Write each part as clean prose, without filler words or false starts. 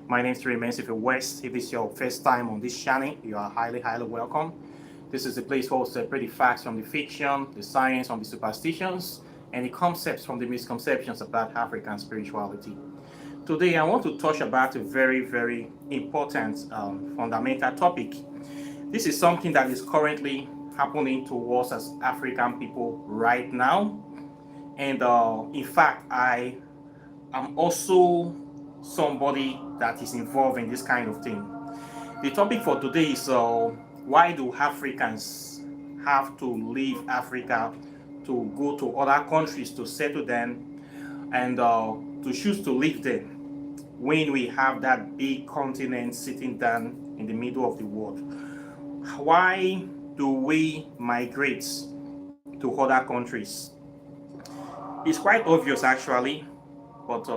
My name is Remains. If you're West, if it's your first time on this channel, you are highly welcome. This is the place where we separate the facts from the fiction, the science from the superstitions, and the concepts from the misconceptions about African spirituality. Today, I want to touch about a very important fundamental topic. This is something that is currently happening to us as African people right now. And in fact, I am also somebody that is involved in this kind of thing. The topic for today is why do Africans have to leave Africa to go to other countries to settle them and to choose to live there when we have that big continent sitting down in the middle of the world? Why do we migrate to other countries? It's quite obvious actually, but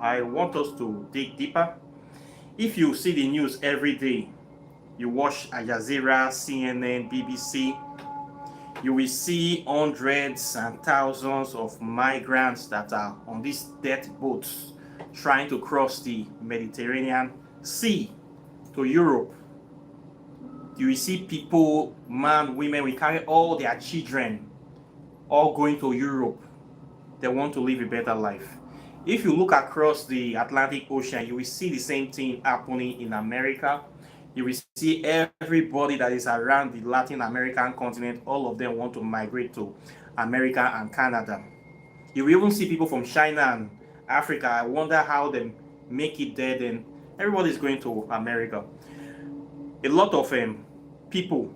I want us to dig deeper. If you see the news every day, you watch Al Jazeera, CNN, BBC, you will see hundreds and thousands of migrants that are on these death boats trying to cross the Mediterranean Sea to Europe. You will see people, men, women, we carry all their children, all going to Europe. They want to live a better life. If you look across the Atlantic Ocean, you will see the same thing happening in America. You will see everybody that is around the Latin American continent, all of them want to migrate to America and Canada. You will even see people from China and Africa. I wonder how they make it there. Then everybody is going to America. A lot of people,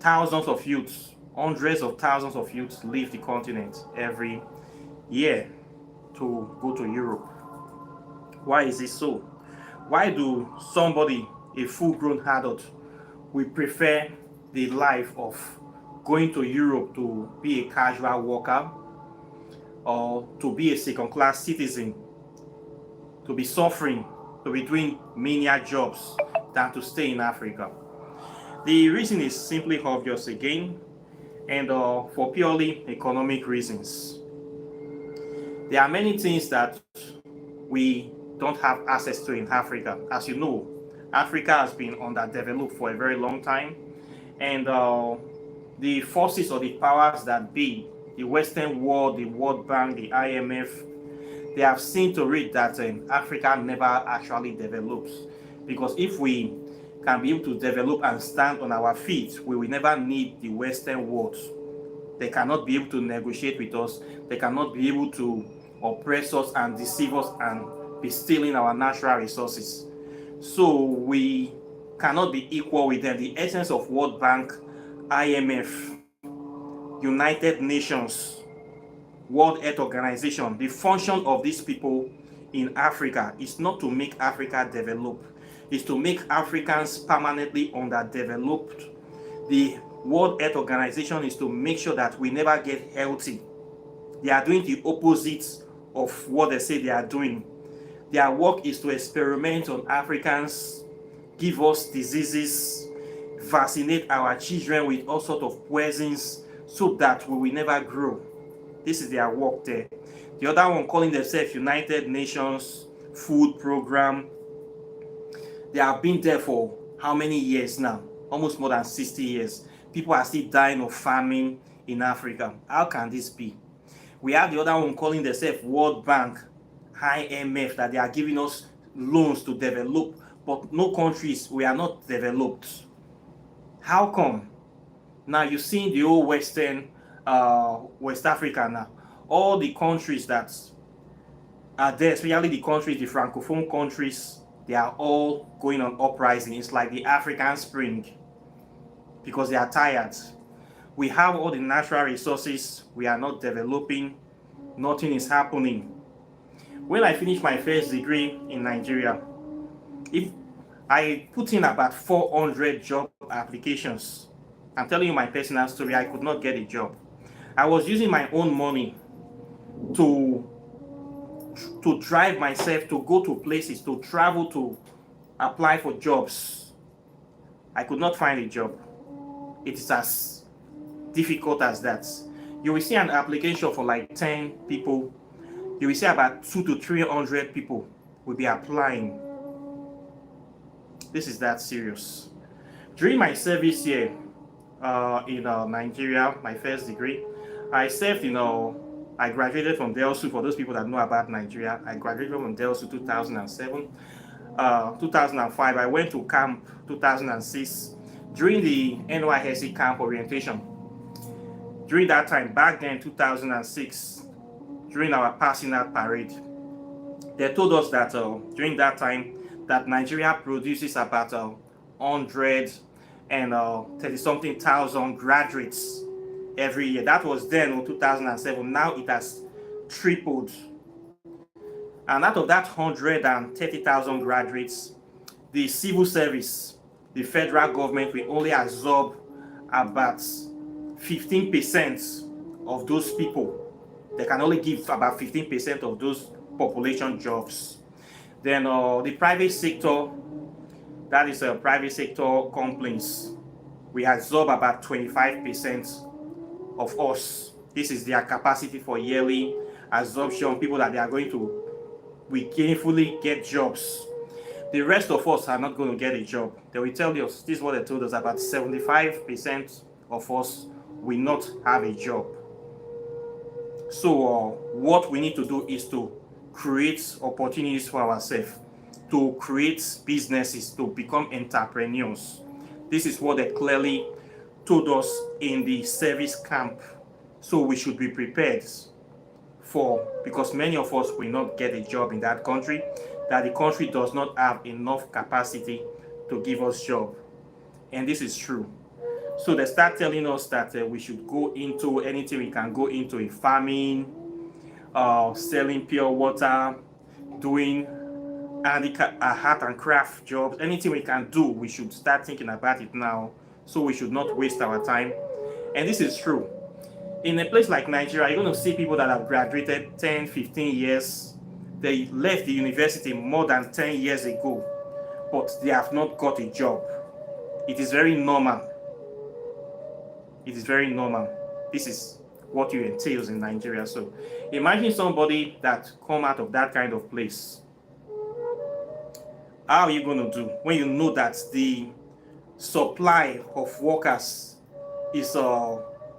thousands of youths, hundreds of thousands of youths leave the continent every year to go to Europe. Why is this so? Why do somebody, a full-grown adult, will prefer the life of going to Europe to be a casual worker or to be a second-class citizen, to be suffering, to be doing menial jobs than to stay in Africa? The reason is simply obvious again, and for purely economic reasons. There are many things that we don't have access to in Africa. As you know, Africa has been underdeveloped for a very long time, and the forces or the powers that be, the Western world, the World Bank, the IMF, they have seen to it that Africa never actually develops. Because if we can be able to develop and stand on our feet, we will never need the Western world. They cannot be able to negotiate with us. They cannot be able to oppress us and deceive us and be stealing our natural resources. So we cannot be equal with them. The essence of World Bank, IMF, United Nations, World Health Organization, the function of these people in Africa is not to make Africa develop. It's to make Africans permanently underdeveloped. The World Health Organization is to make sure that we never get healthy. They are doing the opposite of what they say they are doing. Their work is to experiment on Africans, give us diseases, vaccinate our children with all sorts of poisons so that we will never grow. This is their work there. The other one, calling themselves United Nations Food Program, they have been there for how many years now? Almost more than 60 years. People are still dying of famine in Africa. How can this be? We have the other one calling themselves World Bank, IMF, that they are giving us loans to develop, but no countries, we are not developed. How come? Now you see the whole West Africa now, all the countries that are there, especially the countries, the Francophone countries, they are all going on uprising. It's like the African Spring because they are tired. We have all the natural resources, we are not developing, nothing is happening. When I finished my first degree in Nigeria, if I put in about 400 job applications, I'm telling you my personal story, I could not get a job. I was using my own money to drive myself to go to places, to travel to apply for jobs. I could not find a job. It is as difficult as that. You will see an application for like 10 people. You will see about 200 to 300 people will be applying. This is that serious. During my service here in Nigeria, my first degree, I served, I graduated from Delsu. For those people that know about Nigeria, I graduated from Delsu 2007. 2005, I went to camp 2006 during the NYSC camp orientation. During that time, back then, 2006, during our passing out parade, they told us that during that time that Nigeria produces about 100 and 30 something thousand graduates every year. That was then in 2007. Now it has tripled. And out of that 130,000 graduates, the civil service, the federal government will only absorb about 15% of those people. They can only give about 15% of those population jobs. Then the private sector, that is private sector complaints, we absorb about 25% of us. This is their capacity for yearly absorption, people that they are going to we gainfully get jobs. The rest of us are not going to get a job. They will tell us, this is what they told us, about 75% of us will not have a job. So what we need to do is to create opportunities for ourselves, to create businesses, to become entrepreneurs. This is what they clearly told us in the service camp. So we should be prepared because many of us will not get a job in that country, that the country does not have enough capacity to give us job. And this is true. So they start telling us that we should go into anything we can go into, in farming, selling pure water, doing art and craft jobs, anything we can do, we should start thinking about it now. So we should not waste our time. And this is true. In a place like Nigeria, you're going to see people that have graduated 10, 15 years. They left the university more than 10 years ago, but they have not got a job. It is very normal. It is very normal. This is what you entails in Nigeria. So imagine somebody that come out of that kind of place. How are you going to do when you know that the supply of workers is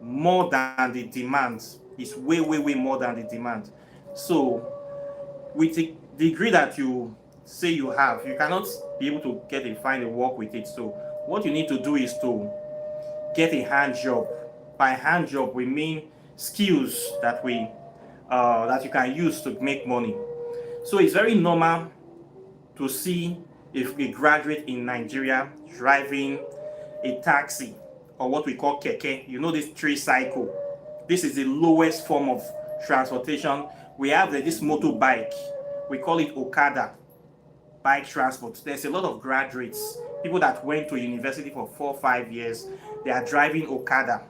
more than the demand? Is way more than the demand. So with the degree that you say you have, you cannot be able to find a work with it. So what you need to do is to get a hand job. By hand job, we mean skills that that you can use to make money. So it's very normal to see if a graduate in Nigeria driving a taxi, or what we call keke. You know, this tricycle. This is the lowest form of transportation. We have this motorbike. We call it Okada, bike transport. There's a lot of graduates, people that went to university for 4 or 5 years. They are driving Okada.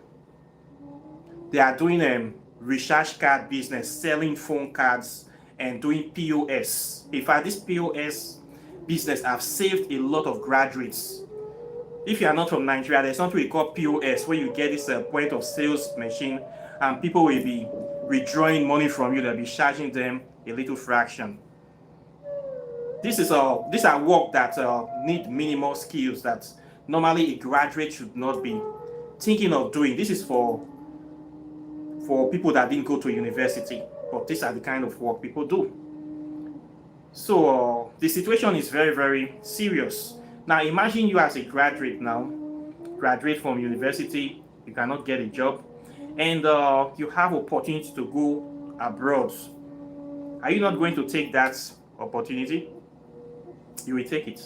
They are doing recharge card business, selling phone cards and doing POS. In fact, this POS business have saved a lot of graduates. If you are not from Nigeria, there's something we call POS, where you get this point of sales machine and people will be withdrawing money from you. They'll be charging them a little fraction. These are work that need minimal skills that normally a graduate should not be thinking of doing. This is for people that didn't go to university, but these are the kind of work people do. So the situation is very serious. Now imagine you as a graduate graduate from university, you cannot get a job, and you have opportunity to go abroad. Are you not going to take that opportunity? You will take it.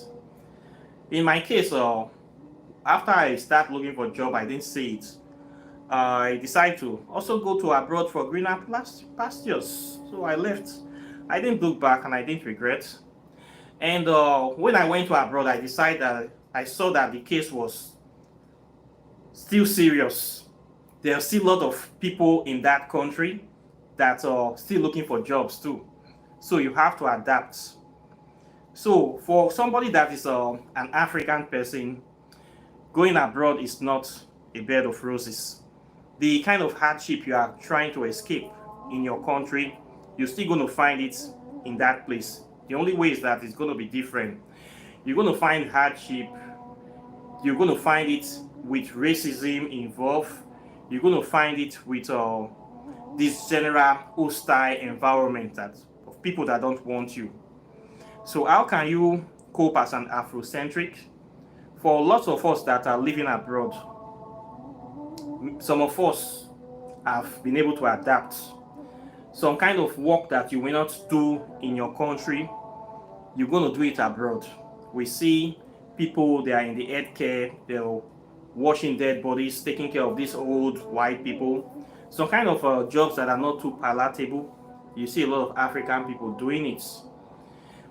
In my case, after I start looking for a job, I didn't see it. I decided to also go to abroad for greener pastures. So I left. I didn't look back and I didn't regret. And when I went to abroad, I decided that I saw that the case was still serious. There are still a lot of people in that country that are still looking for jobs too. So you have to adapt. So for somebody that is an African person, going abroad is not a bed of roses. The kind of hardship you are trying to escape in your country, you're still going to find it in that place. The only way is that it's going to be different. You're going to find hardship. You're going to find it with racism involved. You're going to find it with this general hostile environment that of people that don't want you. So how can you cope as an Afrocentric? For lots of us that are living abroad, some of us have been able to adapt. Some kind of work that you will not do in your country, you're going to do it abroad. We see people, they are in the healthcare, they're washing dead bodies, taking care of these old white people. Some kind of jobs that are not too palatable. You see a lot of African people doing it.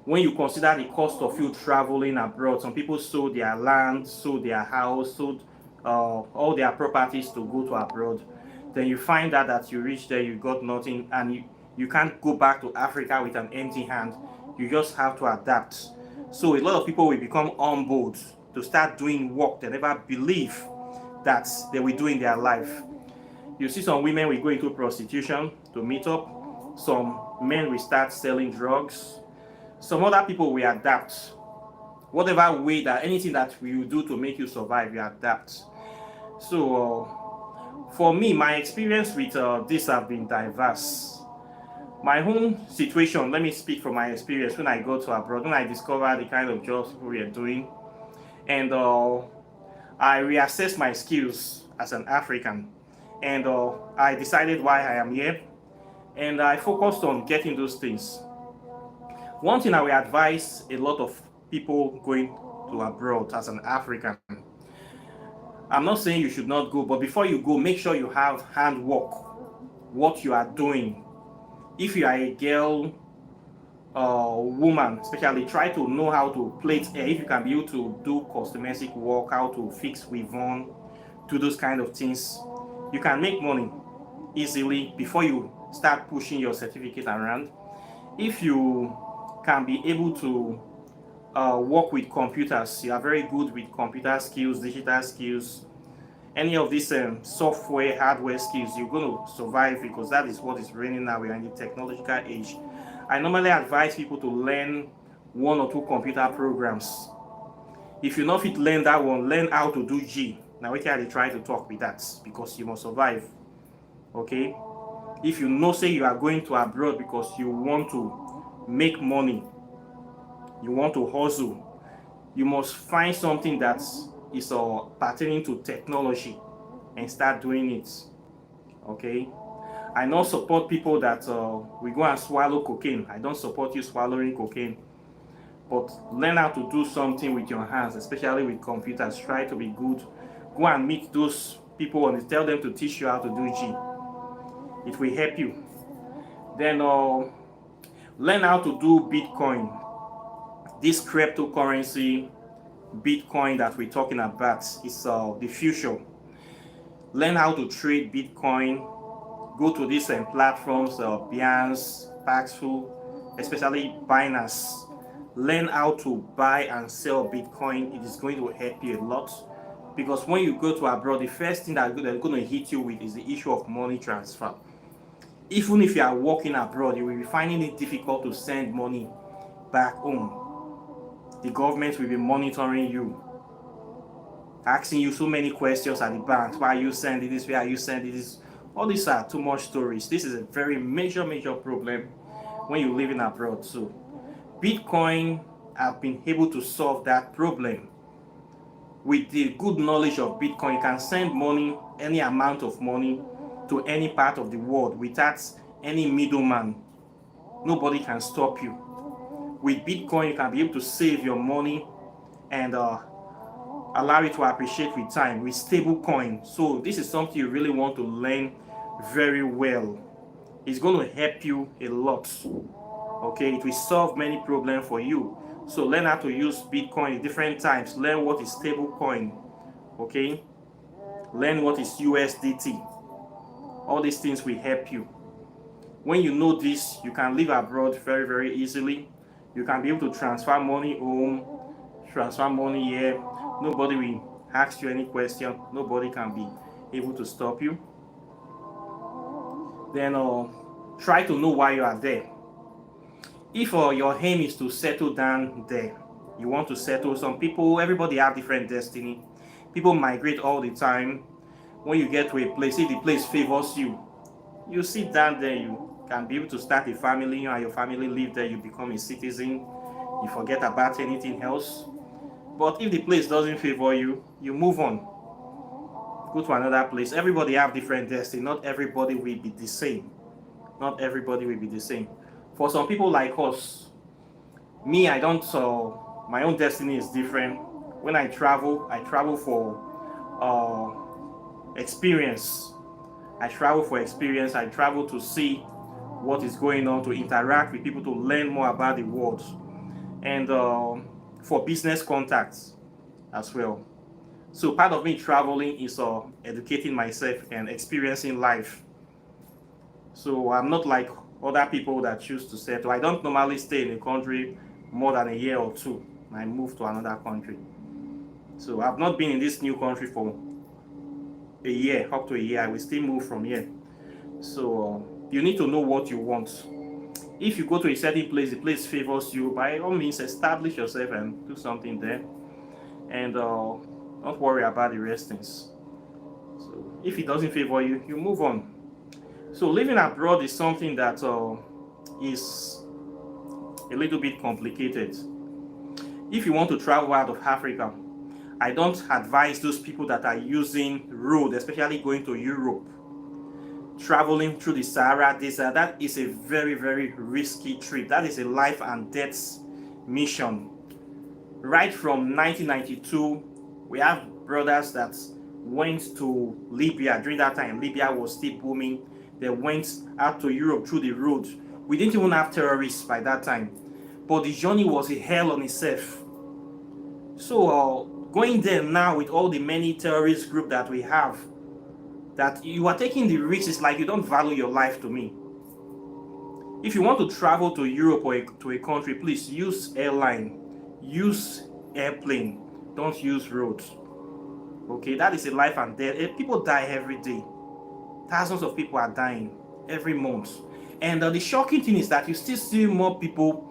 When you consider the cost of you traveling abroad, some people sold their land, sold their house, sold all their properties to go to abroad. Then you find out that you reach there, you got nothing, and you can't go back to Africa with an empty hand. You just have to adapt. So a lot of people will become humbled to start doing work they never believe that they will do in their life. You see some women will go into prostitution to meet up. Some men will start selling drugs. Some other people will adapt. Whatever way that anything that we will do to make you survive, you adapt. So for me, my experience with this have been diverse. My own situation, let me speak from my experience when I go to abroad, when I discover the kind of jobs people were doing, and I reassess my skills as an African, and I decided why I am here, and I focused on getting those things. One thing I will advise a lot of people going to abroad as an African, I'm not saying you should not go, but before you go, make sure you have handwork, what you are doing. If you are a girl, woman, especially, try to know how to plait hair. If you can be able to do cosmetic work, how to fix weave on, do those kind of things, you can make money easily before you start pushing your certificate around. If you can be able to work with computers, you are very good with computer skills, digital skills, any of these software, hardware skills, you're going to survive because that is what is reigning now. We are in the technological age. I normally advise people to learn 1 or 2 computer programs. If you not fit learn that one, learn how to do G. Now we can try to talk with that because you must survive. Okay? If you know say you are going to abroad because you want to make money, you want to hustle, you must find something that is pertaining to technology and start doing it. Okay? I don't support people that we go and swallow cocaine. I don't support you swallowing cocaine. But learn how to do something with your hands, especially with computers. Try to be good. Go and meet those people and tell them to teach you how to do G. It will help you. Then learn how to do Bitcoin. This cryptocurrency, Bitcoin that we're talking about, is the future. Learn how to trade Bitcoin. Go to these platforms, Binance, Pastures, especially Binance. Learn how to buy and sell Bitcoin. It is going to help you a lot because when you go to abroad, the first thing that they're going to hit you with is the issue of money transfer. Even if you are working abroad, you will be finding it difficult to send money back home. The government will be monitoring you, asking you so many questions at the bank. Why are you sending this? Why are you sending this? All these are too much stories. This is a very major problem when you're living abroad. So Bitcoin have been able to solve that problem. With the good knowledge of Bitcoin, you can send money, any amount of money, to any part of the world without any middleman. Nobody can stop you. With Bitcoin, you can be able to save your money and allow it to appreciate with time with stable coin. So this is something you really want to learn very well. It's going to help you a lot. Okay, it will solve many problems for you. So learn how to use Bitcoin at different times. Learn what is stable coin. Okay, learn what is USDT. All these things will help you. When you know this, you can live abroad very easily. You can be able to transfer money home, transfer money here. Nobody will ask you any question. Nobody can be able to stop you. Then try to know why you are there. If your aim is to settle down there, You want to settle. Some people, everybody have different destiny. People migrate all the time. When you get to a place, if the place favors you, you sit down there, you can be able to start a family, you and your family live there, you become a citizen, you forget about anything else. But if the place doesn't favor you, you move on, go to another place. Everybody have different destiny. Not everybody will be the same. Not everybody will be the same. For some people like us, me, I don't. My own destiny is different. When I travel for experience. I travel for experience. I travel to see what is going on, to interact with people, to learn more about the world, and for business contacts as well. So part of me traveling is educating myself and experiencing life. So I'm not like other people that choose to settle. I don't normally stay in a country more than a year or two. I move to another country. So I've not been in this new country for a year, up to a year. I will still move from here. So you need to know what you want. If you go to a certain place, the place favors you, by all means establish yourself and do something there. And don't worry about the rest things. So if it doesn't favor you, you move on. So living abroad is something that is a little bit complicated. If you want to travel out of Africa, I don't advise those people that are using road, especially going to Europe, traveling through the Sahara Desert. That is a very, very risky trip. That is a life and death mission. Right from 1992, we have brothers that went to Libya. During that time, Libya was still booming. They went out to Europe through the road. We didn't even have terrorists by that time. But the journey was a hell on itself. So going there now with all the many terrorist groups that we have, that you are taking the risk, is like you don't value your life to me. If you want to travel to Europe or to a country, please use airline, use airplane, don't use roads. Okay, that is a life and death. People die every day. Thousands of people are dying every month. And the shocking thing is that you still see more people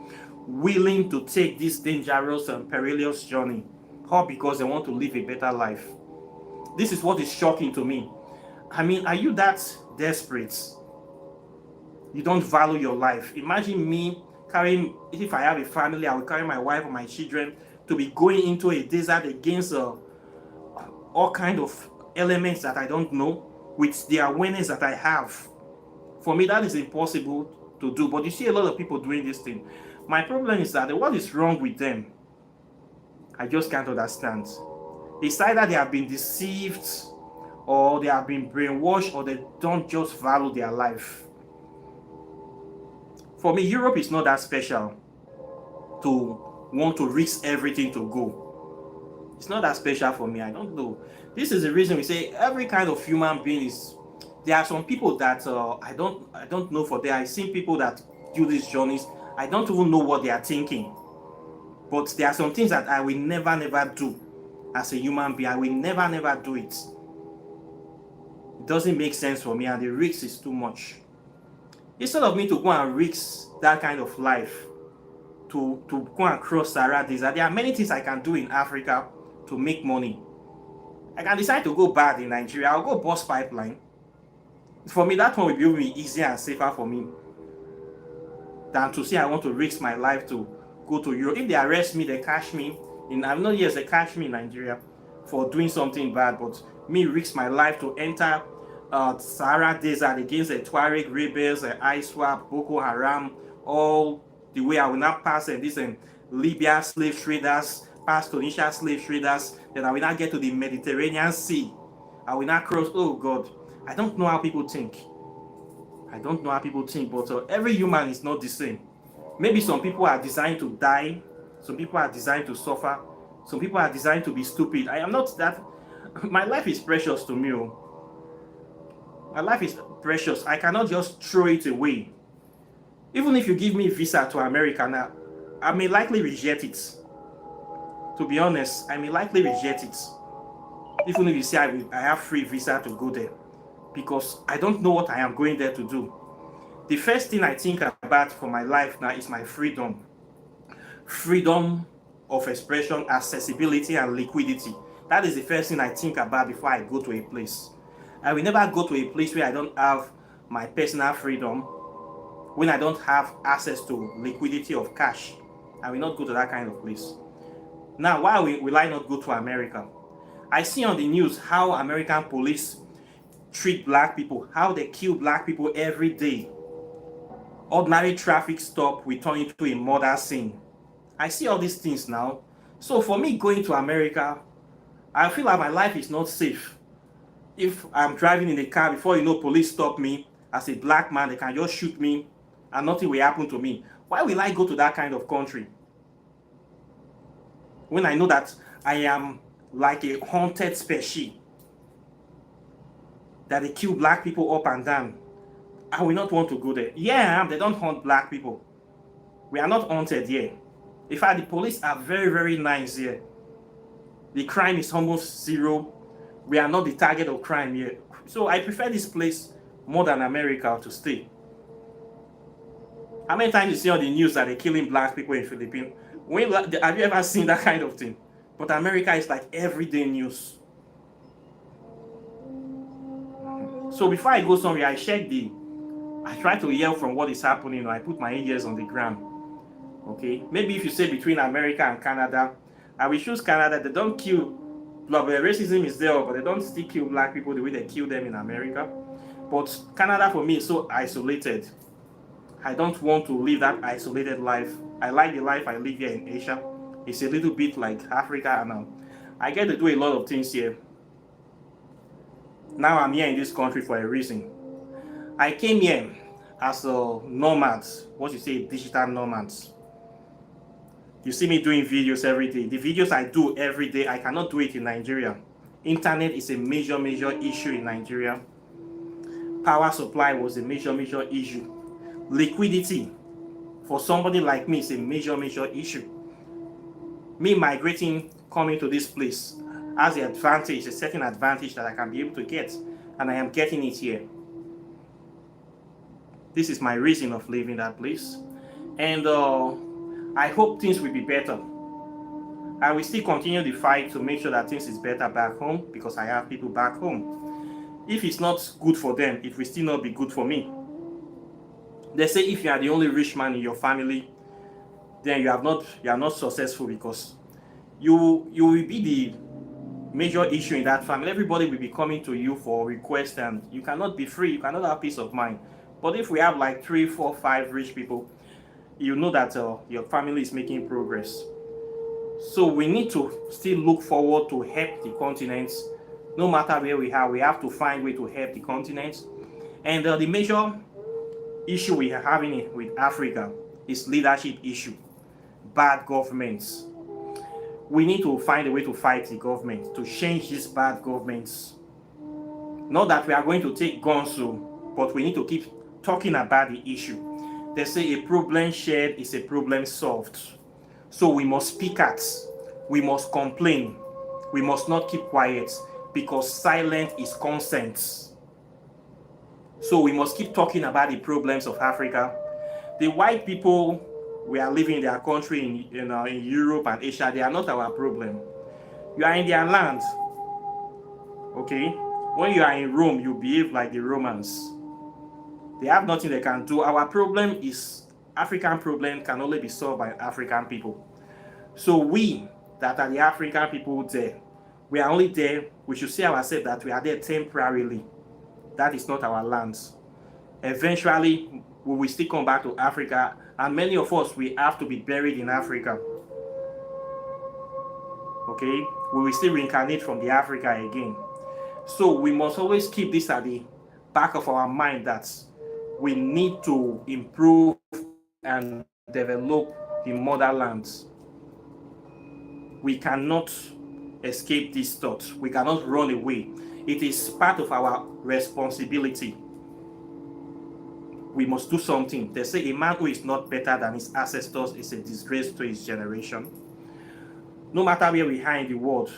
willing to take this dangerous and perilous journey, all because they want to live a better life. This is what is shocking to me. I mean, are you that desperate? You don't value your life. Imagine me carrying, if I have a family, I will carry my wife or my children to be going into a desert against all kind of elements that I don't know, with the awareness that I have. For me, that is impossible to do. But you see a lot of people doing this thing. My problem is that what is wrong with them? I just can't understand. It's either they have been deceived, or they have been brainwashed, or they don't just value their life. For me, Europe is not that special to want to risk everything to go. It's not that special for me. I don't know. This is the reason we say every kind of human being is. There are some people that I don't know for them. I've seen people that do these journeys. I don't even know what they are thinking. But there are some things that I will never do as a human being. I will never do it. It doesn't make sense for me, and the risk is too much. Instead of me to go and risk that kind of life, to go and cross Sahara Desert, there are many things I can do in Africa to make money. I can decide to go bad in Nigeria. I'll go bust pipeline. For me, that one will be easier and safer for me than to say I want to risk my life to go to Europe. If they arrest me, they catch me. I'm not yes, they catch me in Nigeria for doing something bad, but me risk my life to enter Sahara Desert against the Tuareg rebels, ISWAP, Boko Haram, all the way. I will not pass this Libya slave traders, past Tunisia slave traders, then I will not get to the Mediterranean Sea. I will not cross. Oh God, I don't know how people think. I don't know how people think, but every human is not the same. Maybe some people are designed to die, some people are designed to suffer, some people are designed to be stupid. I am not that. My life is precious to me. My life is precious. I cannot just throw it away. Even if you give me a visa to America now, I may likely reject it. To be honest, I may likely reject it. Even if you say I have free visa to go there, because I don't know what I am going there to do. The first thing I think about for my life now is my freedom. Freedom of expression, accessibility, and liquidity. That is the first thing I think about before I go to a place. I will never go to a place where I don't have my personal freedom, when I don't have access to liquidity of cash. I will not go to that kind of place. Now, why will I not go to America? I see on the news how American police treat black people, how they kill black people every day. Ordinary traffic stop will turn into a murder scene. I see all these things now. So for me going to America, I feel like my life is not safe. If I'm driving in a car, before you know, police stop me, as a black man, they can just shoot me and nothing will happen to me. Why will I go to that kind of country when I know that I am like a haunted species, that they kill black people up and down? I will not want to go there. Yeah, they don't hunt black people. We are not haunted here. In fact, the police are very, very nice here. The crime is almost zero. We are not the target of crime here. So I prefer this place more than America to stay. How many times you see on the news that they're killing black people in Philippines? Have you ever seen that kind of thing? But America is like everyday news. So before I go somewhere, I try to hear from what is happening. I put my ears on the ground. Okay, maybe if you say between America and Canada, I will choose Canada. They don't kill, racism is there, but they don't still kill black people the way they kill them in America. But Canada for me is so isolated. I don't want to live that isolated life. I like the life I live here in Asia. It's a little bit like Africa, and I get to do a lot of things here. Now I'm here in this country for a reason. I came here as a nomad, what you say, digital nomads. You see me doing videos every day. The videos I do every day, I cannot do it in Nigeria. Internet is a major issue in Nigeria. Power supply was a major issue. Liquidity for somebody like me is a major issue. Me migrating, coming to this place has the advantage, a certain advantage that I can be able to get, and I am getting it here. This is my reason of leaving that place, and I hope things will be better. I will still continue the fight to make sure that things is better back home, because I have people back home. If it's not good for them, it will still not be good for me. They say if you are the only rich man in your family, then you are not successful, because you will be the major issue in that family. Everybody will be coming to you for requests, and you cannot be free. You cannot have peace of mind. But if we have like 3, 4, 5 rich people, you know that your family is making progress. So we need to still look forward to help the continent. No matter where we have to find a way to help the continent. And the major issue we are having with Africa is leadership issue. Bad governments. We need to find a way to fight the government, to change these bad governments. Not that we are going to take guns soon, but we need to keep talking about the issue. They say a problem shared is a problem solved. So we must speak out. We must complain. We must not keep quiet, because silence is consent. So we must keep talking about the problems of Africa. The white people we are living in their country in Europe and Asia, they are not our problem. You are in their land. Okay? When you are in Rome, you behave like the Romans. They have nothing they can do. Our problem is, African problem can only be solved by African people. So we that are the African people there, we are only there, we should say ourselves that we are there temporarily. That is not our land. Eventually, we will still come back to Africa, and many of us, we have to be buried in Africa. Okay? We will still reincarnate from the Africa again. So we must always keep this at the back of our mind, that we need to improve and develop the motherlands. We cannot escape this thought. We cannot run away. It is part of our responsibility. We must do something. They say a man who is not better than his ancestors is a disgrace to his generation. No matter where we are in the world,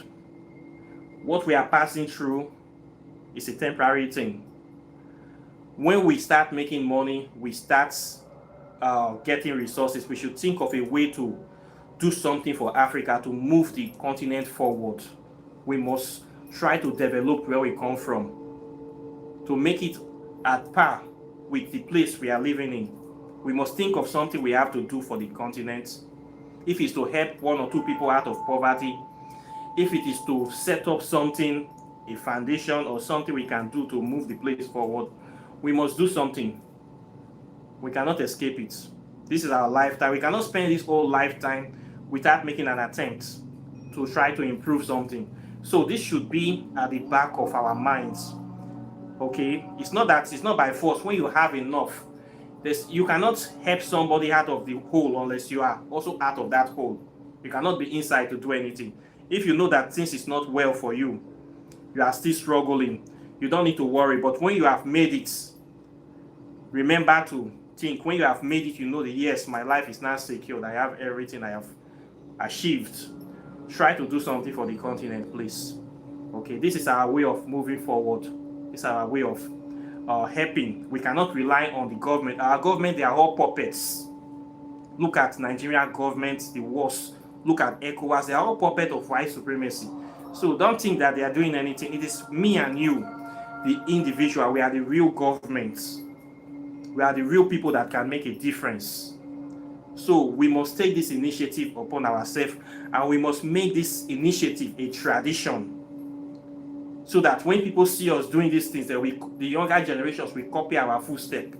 what we are passing through is a temporary thing. When we start making money, we start getting resources, we should think of a way to do something for Africa to move the continent forward. We must try to develop where we come from, to make it at par with the place we are living in. We must think of something we have to do for the continent. If it's to help one or two people out of poverty, if it is to set up something, a foundation or something we can do to move the place forward, we must do something. We cannot escape it. This is our lifetime. We cannot spend this whole lifetime without making an attempt to try to improve something. So this should be at the back of our minds. Okay? It's not by force. When you have enough, you cannot help somebody out of the hole unless you are also out of that hole. You cannot be inside to do anything. If you know that things is not well for you, you are still struggling, you don't need to worry. But when you have made it, remember to think, when you have made it, you know that yes, my life is now secured, I have everything I have achieved. Try to do something for the continent, please. Okay, this is our way of moving forward. This is our way of helping. We cannot rely on the government. Our government, they are all puppets. Look at Nigerian government, the worst. Look at ECOWAS, they are all puppets of white supremacy. So don't think that they are doing anything. It is me and you, the individual. We are the real governments. We are the real people that can make a difference. So we must take this initiative upon ourselves, and we must make this initiative a tradition, so that when people see us doing these things, that the younger generations will copy our footsteps.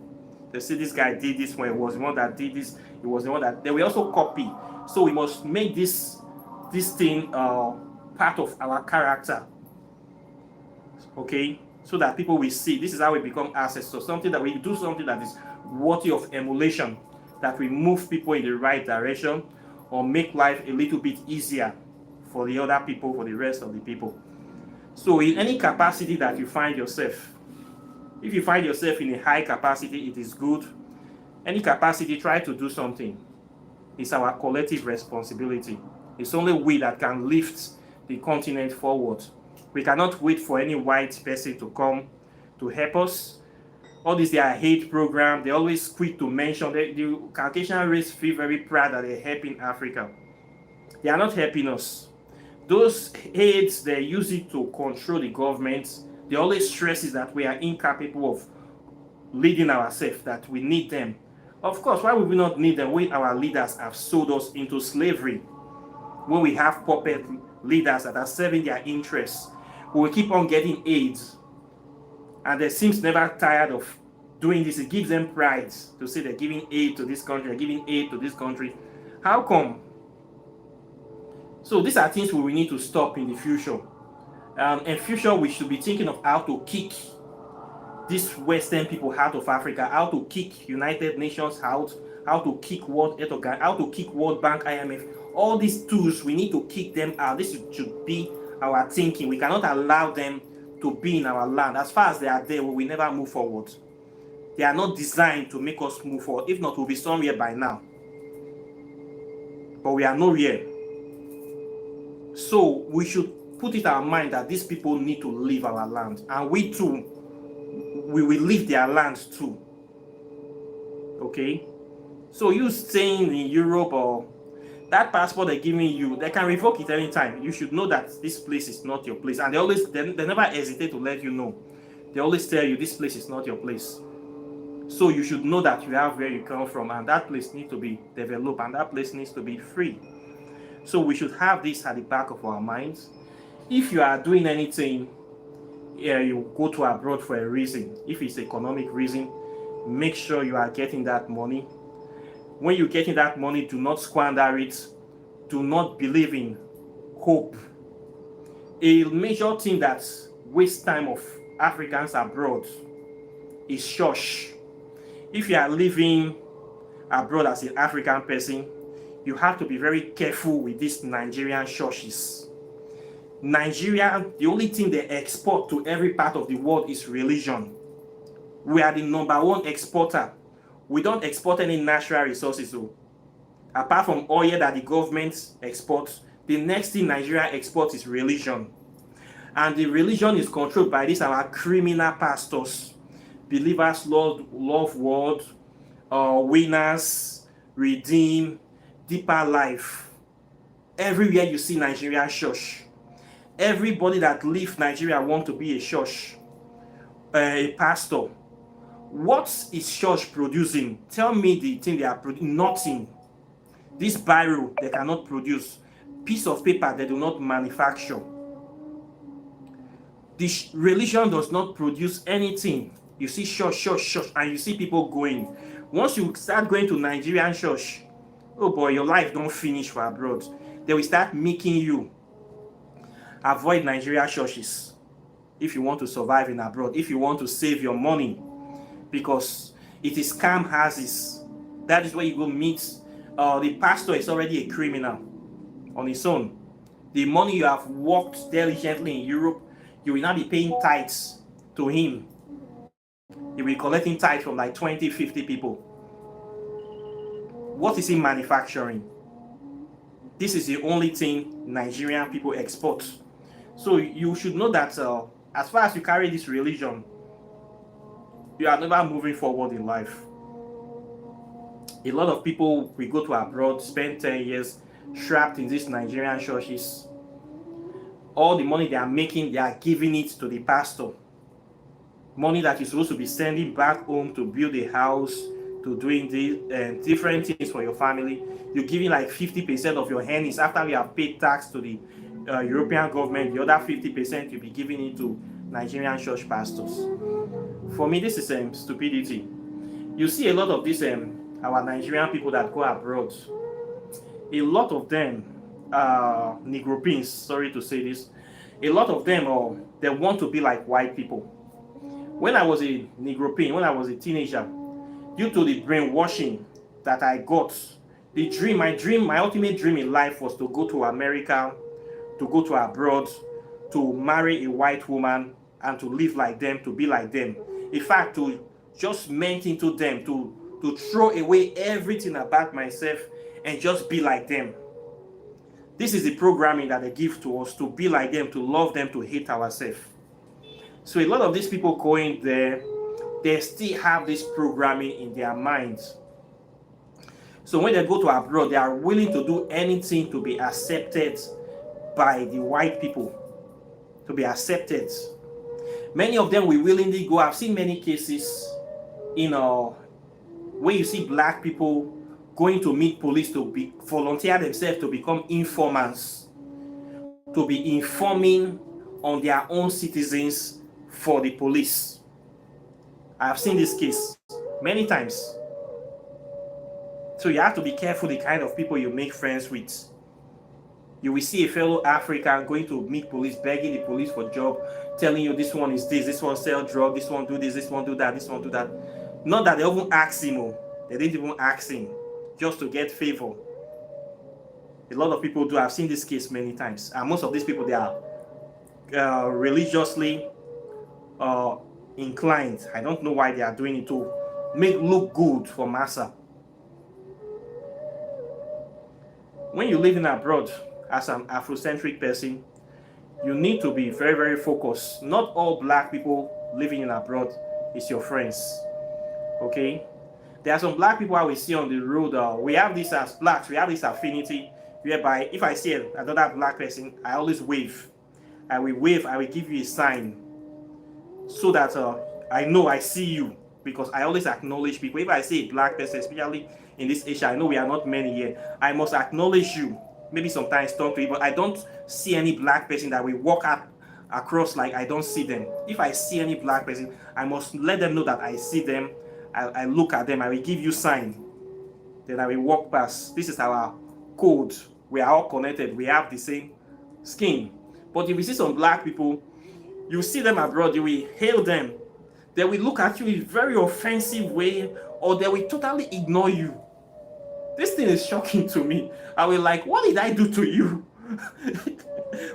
They say this guy did this when it was the one that did this. It was the one that they will also copy. So we must make this thing part of our character. Okay, so that people will see. This is how we become ancestors. Something that we do, something that is worthy of emulation, that we move people in the right direction, or make life a little bit easier for the other people, for the rest of the people. So in any capacity that you find yourself, if you find yourself in a high capacity, it is good. Any capacity, try to do something. It's our collective responsibility. It's only we that can lift the continent forward. We cannot wait for any white person to come to help us. All this, their hate program, they always quick to mention that the Caucasian race feel very proud that they're helping Africa. They are not helping us. Those hates, they use it to control the government. They always stress is that we are incapable of leading ourselves, that we need them. Of course, why would we not need them when our leaders have sold us into slavery? When we have puppet leaders that are serving their interests, we will keep on getting aid. And they seem never tired of doing this. It gives them pride to say they're giving aid to this country, they're giving aid to this country. How come? So these are things we will need to stop in the future. In future, we should be thinking of how to kick these Western people out of Africa, how to kick United Nations out, how to kick World Health Organization, how to kick World Bank, IMF. All these tools, we need to kick them out. This should be our thinking. We cannot allow them to be in our land. As far as they are there, we will never move forward. They are not designed to make us move forward. If not, we'll be somewhere by now. But we are nowhere. So we should put it in our mind that these people need to leave our land. And we too, we will leave their lands too. Okay? So you staying in Europe, or that passport they're giving you, they can revoke it anytime. You should know that this place is not your place. And they never hesitate to let you know. They always tell you this place is not your place. So you should know that you have where you come from, and that place needs to be developed, and that place needs to be free. So we should have this at the back of our minds. If you are doing anything, you go to abroad for a reason. If it's economic reason, make sure you are getting that money. When you're getting that money, do not squander it. Do not believe in hope. A major thing that wastes time of Africans abroad is church. If you are living abroad as an African person, you have to be very careful with these Nigerian churches. Nigeria, the only thing they export to every part of the world is religion. We are the #1 exporter. We don't export any natural resources. So, apart from oil that the government exports, the next thing Nigeria exports is religion. And the religion is controlled by these our criminal pastors. Believers love world, winners, redeem, deeper life. Everywhere you see Nigerian church, everybody that leaves Nigeria want to be a church, a pastor. What is church producing? Tell me the thing they are producing. Nothing. This biro they cannot produce. Piece of paper they do not manufacture. This religion does not produce anything. You see church, and you see people going. Once you start going to Nigerian church, oh boy, your life don't finish for abroad. They will start making you avoid Nigerian churches if you want to survive in abroad, if you want to save your money, because it is scam houses. That is where you go meet. The pastor is already a criminal on his own. The money you have worked diligently in Europe, you will not be paying tithes to him. He will be collecting tithes from like 20, 50 people. What is he manufacturing? This is the only thing Nigerian people export. So you should know that as far as you carry this religion, you are never moving forward in life. A lot of people will go to abroad, spend 10 years trapped in these Nigerian churches. All the money they are making, they are giving it to the pastor. Money that you're supposed to be sending back home to build a house, to doing the different things for your family. You're giving like 50% of your earnings after we have paid tax to the European government. The other 50% you'll be giving it to Nigerian church pastors. For me, this is stupidity. You see a lot of these our Nigerian people that go abroad. A lot of them Negropeans, sorry to say this, a lot of them they want to be like white people. When I was a Negropean, when I was a teenager, due to the brainwashing that I got, my ultimate dream in life was to go to America, to go to abroad, to marry a white woman and to live like them, to be like them. In fact, to just melt into them, to throw away everything about myself and just be like them. This is the programming that they give to us, to be like them, to love them, to hate ourselves. So a lot of these people going there, they still have this programming in their minds. So when they go to abroad, they are willing to do anything to be accepted by the white people, to be accepted. Many of them will willingly go. I've seen many cases, where you see black people going to meet police to volunteer themselves to become informants, to be informing on their own citizens for the police. I have seen this case many times. So you have to be careful the kind of people you make friends with. You will see a fellow African going to meet police, begging the police for job, telling you this one is this one sell drug, this one do this one do that, this one do that. Not that they even ask him, they didn't even ask him, just to get favor. A lot of people do. I've seen this case many times. And most of these people, they are religiously inclined. I don't know why they are doing it to make look good for massa. When you live in abroad as an Afrocentric person, you need to be very, very focused. Not all black people living in abroad is your friends. Okay? There are some black people I will see on the road. We have this as blacks, we have this affinity whereby if I see another black person, I always wave. I will wave, I will give you a sign so that I know I see you, because I always acknowledge people. If I see a black person, especially in this Asia, I know we are not many here, I must acknowledge you. Maybe sometimes talk to you, but I don't see any black person that will walk across like I don't see them. If I see any black person, I must let them know that I see them. I look at them, I will give you sign, then I will walk past. This is our code. We are all connected, we have the same skin. But if you see some black people, you see them abroad, you will hail them, they will look at you in a very offensive way, or they will totally ignore you. This thing is shocking to me. I will like, what did I do to you?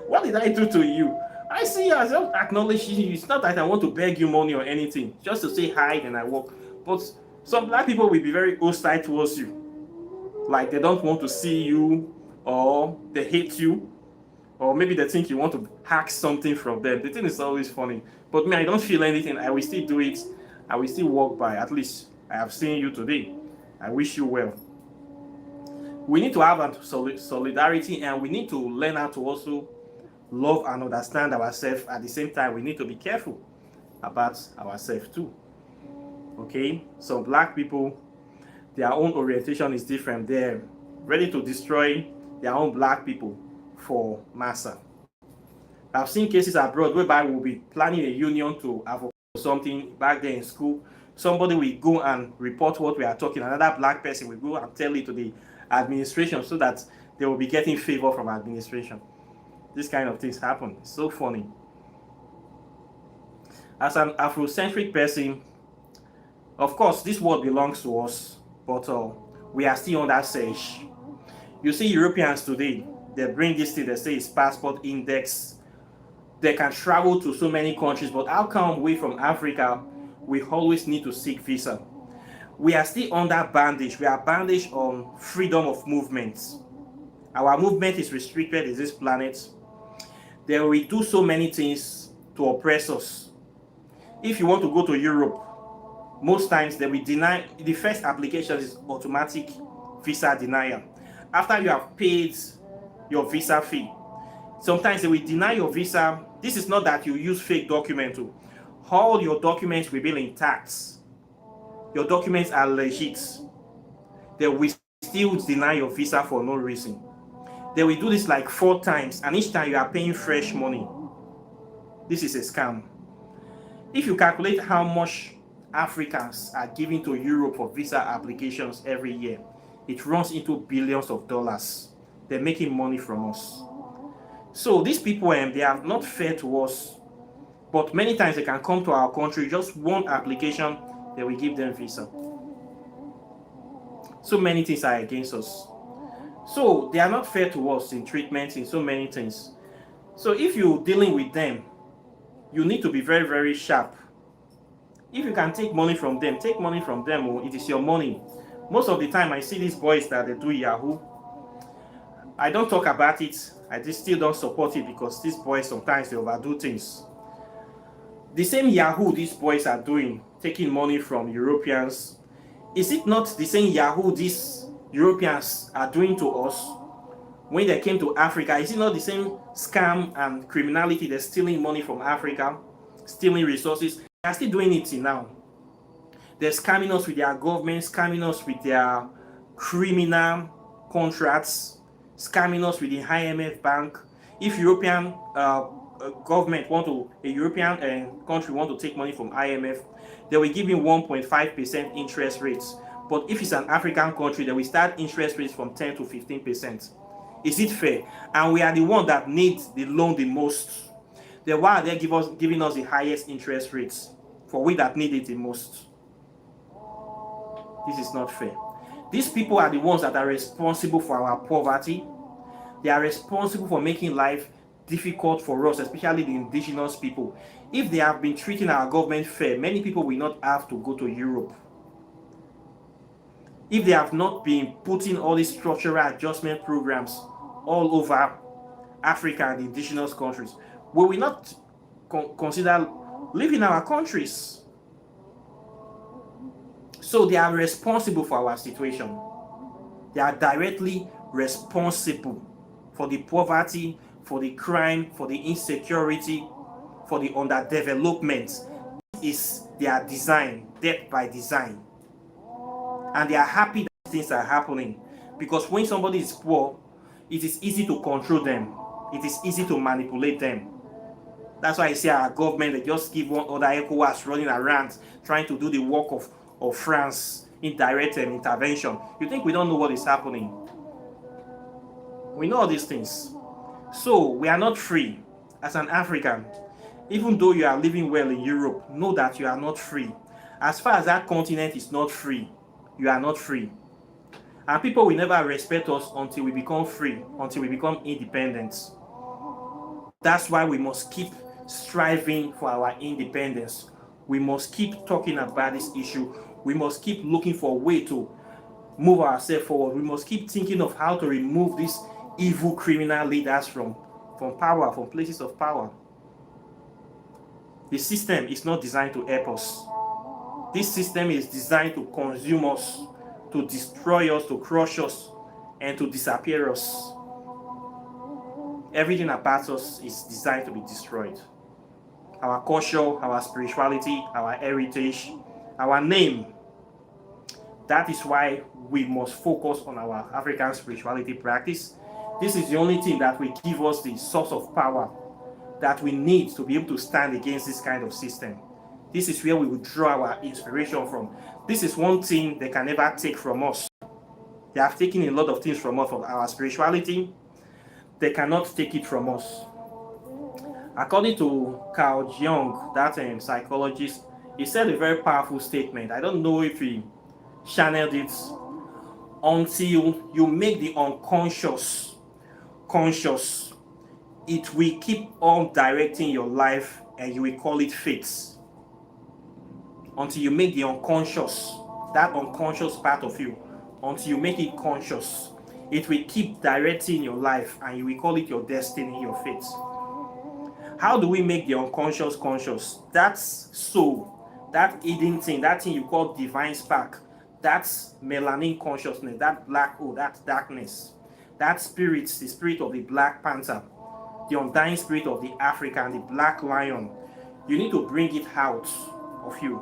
What did I do to you? I see you as just acknowledging you. It's not that I want to beg you money or anything, just to say hi and I walk. But some black people will be very hostile towards you. Like they don't want to see you, or they hate you, or maybe they think you want to hack something from them. The thing is always funny. But me, I don't feel anything. I will still do it. I will still walk by. At least I have seen you today. I wish you well. We need to have a solidarity, and we need to learn how to also love and understand ourselves. At the same time, we need to be careful about ourselves too. Okay, so black people, their own orientation is different. They're ready to destroy their own black people for massa. I've seen cases abroad whereby we'll be planning a union to advocate something back there in school. Somebody will go and report what we are talking. Another black person will go and tell it to the administration so that they will be getting favor from administration. This kind of things happen. It's so funny. As an Afrocentric person, of course, this world belongs to us, but we are still on that search. You see Europeans today, they bring this thing, they say it's passport index. They can travel to so many countries, but how come we from Africa, we always need to seek visa? We are still under bandage. We are bandaged on freedom of movement. Our movement is restricted in this planet. They will do so many things to oppress us. If you want to go to Europe, most times they will deny. The first application is automatic visa denial. After you have paid your visa fee, sometimes they will deny your visa. This is not that you use fake documents. All your documents will be intact. Your documents are legit. They will still deny your visa for no reason. They will do this like 4 times, and each time you are paying fresh money. This is a scam. If you calculate how much Africans are giving to Europe for visa applications every year, it runs into billions of dollars. They're making money from us. So these people, they are not fair to us, but many times they can come to our country, just one application, they will give them visa. So many things are against us. So they are not fair to us in treatment, in so many things. So if you're dealing with them, you need to be very, very sharp. If you can take money from them, take money from them. Oh, it is your money. Most of the time I see these boys that they do Yahoo. I don't talk about it. I just still don't support it because these boys sometimes they overdo things. The same Yahoo these boys are doing, taking money from Europeans, is it not the same Yahoo these Europeans are doing to us when they came to Africa? Is it not the same scam and criminality? They're stealing money from Africa, stealing resources. They're still doing it now. They're scamming us with their government, scamming us with their criminal contracts, scamming us with the IMF bank. If European government a European country want to take money from IMF, they will give him 1.5% interest rates. But if it's an African country, they will start interest rates from 10 to 15%. Is it fair? And we are the one that needs the loan the most. Then why are they giving us the highest interest rates for we that need it the most? This is not fair. These people are the ones that are responsible for our poverty. They are responsible for making life difficult for us, especially the indigenous people. If they have been treating our government fair, many people will not have to go to Europe. If they have not been putting all these structural adjustment programs all over Africa and indigenous countries, we will not consider living in our countries. So they are responsible for our situation. They are directly responsible for the poverty, for the crime, for the insecurity, for the underdevelopment. This is their design, death by design. And they are happy that things are happening, because when somebody is poor, it is easy to control them. It is easy to manipulate them. That's why I say our government, they just give one other ECOWAS running around trying to do the work of France, indirect intervention. You think we don't know what is happening? We know all these things. So we are not free as an African. Even though you are living well in Europe, know that you are not free. As far as that continent is not free, you are not free. And people will never respect us until we become free, until we become independent. That's why we must keep striving for our independence. We must keep talking about this issue. We must keep looking for a way to move ourselves forward. We must keep thinking of how to remove these evil criminal leaders from power, from places of power. The system is not designed to help us. This system is designed to consume us, to destroy us, to crush us, and to disappear us. Everything about us is designed to be destroyed. Our culture, our spirituality, our heritage, our name. That is why we must focus on our African spirituality practice. This is the only thing that will give us the source of power that we need to be able to stand against this kind of system. This is where we will draw our inspiration from. This is one thing they can never take from us. They have taken a lot of things from us, from our spirituality. They cannot take it from us. According to Carl Jung, that psychologist, he said a very powerful statement. I don't know if he channeled it. Until you make the unconscious conscious, it will keep on directing your life, and you will call it fate. Until you make the unconscious, that unconscious part of you, until you make it conscious, it will keep directing your life, and you will call it your destiny, your fate. How do we make the unconscious conscious? That's soul, that hidden thing, that thing you call divine spark, that's melanin consciousness, that black hole, that darkness, that spirit, the spirit of the Black Panther, the undying spirit of the African, the Black Lion. You need to bring it out of you.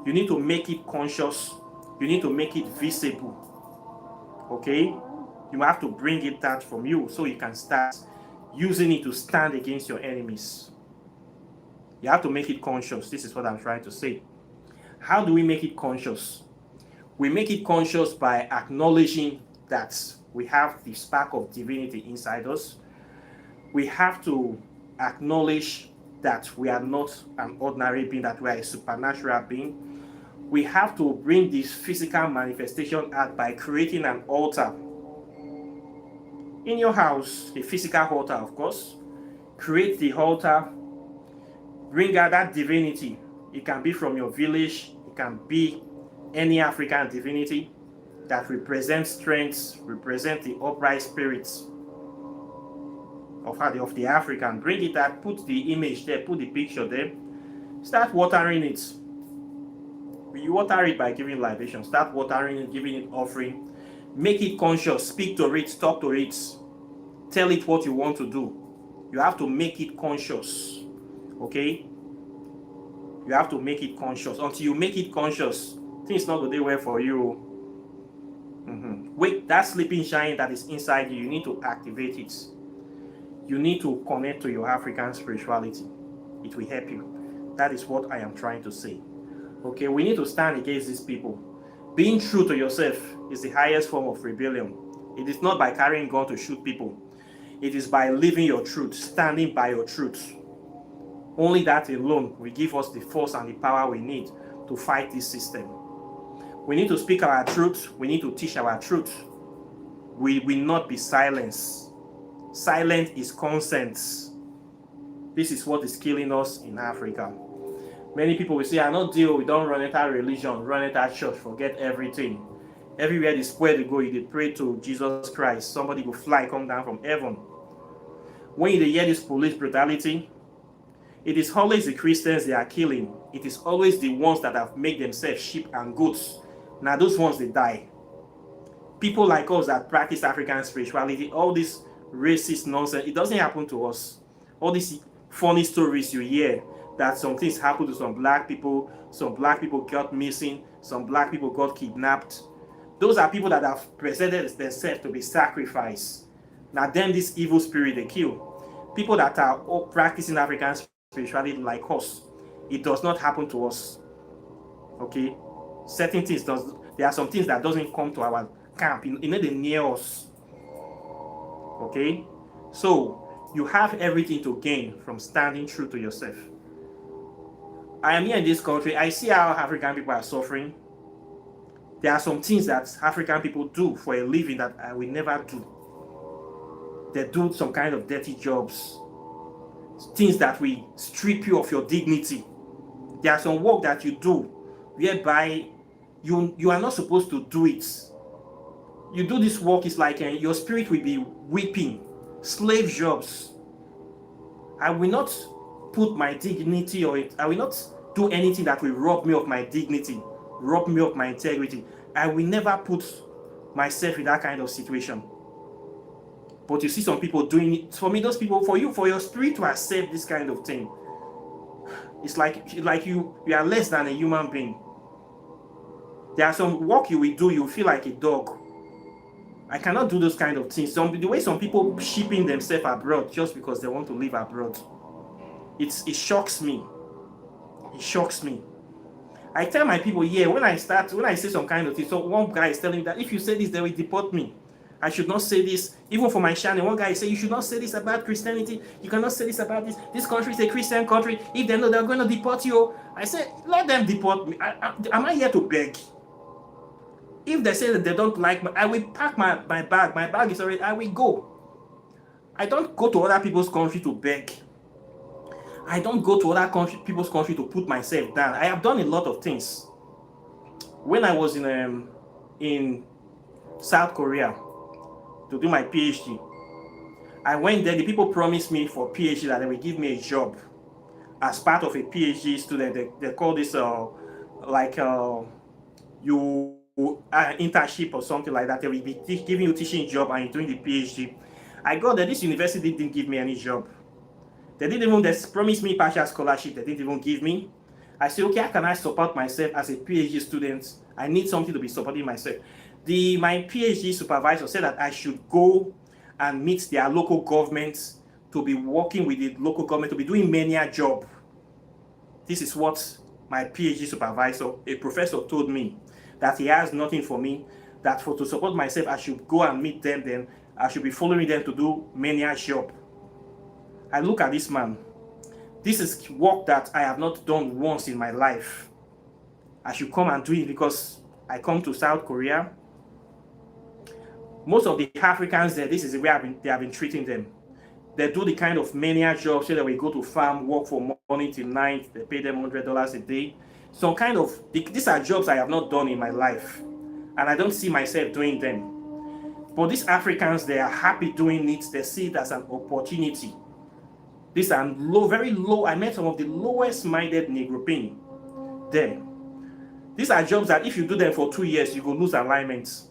You need to make it conscious. You need to make it visible. Okay? You have to bring it out from you so you can start using it to stand against your enemies. You have to make it conscious. This is what I'm trying to say. How do we make it conscious? We make it conscious by acknowledging that we have the spark of divinity inside us. We have to acknowledge that we are not an ordinary being, that we are a supernatural being. We have to bring this physical manifestation out by creating an altar in your house, a physical altar, of course. Create the altar, bring out that divinity. It can be from your village, it can be any African divinity that represents strength, represent the upright spirits of the African. Bring it out, put the image there, put the picture there. Start watering it. You water it by giving libation. Start watering it, giving it offering. Make it conscious. Speak to it, talk to it. Tell it what you want to do. You have to make it conscious. Okay? You have to make it conscious. Until you make it conscious, things not going to do well for you. Wait, that sleeping giant that is inside you, you need to activate it. You need to connect to your African spirituality. It will help you. That is what I am trying to say. Okay, we need to stand against these people. Being true to yourself is the highest form of rebellion. It is not by carrying a gun to shoot people. It is by living your truth, standing by your truth. Only that alone will give us the force and the power we need to fight this system. We need to speak our truth. We need to teach our truth. We will not be silenced. Silence is consent. This is what is killing us in Africa. Many people will say, I don't deal, we don't run enter religion, run enter church, forget everything. Everywhere they square they go, they pray to Jesus Christ. Somebody will fly, come down from heaven. When you hear this police brutality, it is always the Christians they are killing. It is always the ones that have made themselves sheep and goats. Now those ones, they die. People like us that practice African spirituality, all this racist nonsense, it doesn't happen to us. All these funny stories you hear, that some things happen to some black people got missing, some black people got kidnapped. Those are people that have presented themselves to be sacrificed. Now then this evil spirit they kill. People that are all practicing African spirituality like us, it does not happen to us. Okay? Certain things there are some things that doesn't come to our camp, they near us. Okay? So you have everything to gain from standing true to yourself. I am here in this country. I see how African people are suffering. There are some things that African people do for a living that I will never do. They do some kind of dirty jobs. Things that will strip you of your dignity. There are some work that you do whereby you are not supposed to do it. You do this work, it's like your spirit will be weeping. Slave jobs. I will not put my dignity or I will not do anything that will rob me of my dignity, rob me of my integrity. I will never put myself in that kind of situation. But you see some people doing it. For me, those people, for you, for your spirit to accept this kind of thing, it's like you are less than a human being. There are some work you will do, you feel like a dog. I cannot do those kind of things. The way some people shipping themselves abroad just because they want to live abroad, it shocks me. It shocks me. I tell my people, when I say some kind of thing, so one guy is telling me that if you say this, they will deport me. I should not say this. Even for my channel, one guy say you should not say this about Christianity. You cannot say this about this. This country is a Christian country. If they know they're going to deport you, I say let them deport me. Am I here to beg? If they say that they don't like me, I will pack my bag. My bag is already. I will go. I don't go to other people's country to beg. I don't go to other people's country to put myself down. I have done a lot of things. When I was in South Korea to do my PhD, I went there. The people promised me for PhD that they will give me a job as part of a PhD student. They call this internship or something like that. They will be giving you teaching job and you're doing the PhD. I got there. This university didn't give me any job. They promised me partial scholarship. They didn't even give me. I said, okay, how can I support myself as a PhD student? I need something to be supporting myself. My PhD supervisor said that I should go and meet their local governments, to be working with the local government, to be doing many a job. This is what my PhD supervisor, a professor, told me, that he has nothing for me, that to support myself, I should go and meet them, then I should be following them to do many a job. I look at this man. This is work that I have not done once in my life. I should come and do it because I come to South Korea. Most of the Africans there, this is the way they have been treating them. They do the kind of menial jobs, so that we go to farm, work from morning till night. They pay them $100 a day. Some kind of, these are jobs I have not done in my life. And I don't see myself doing them. But these Africans, they are happy doing it. They see it as an opportunity. These are very low. I met some of the lowest minded Negropean there. These are jobs that if you do them for 2 years, you go lose alignments.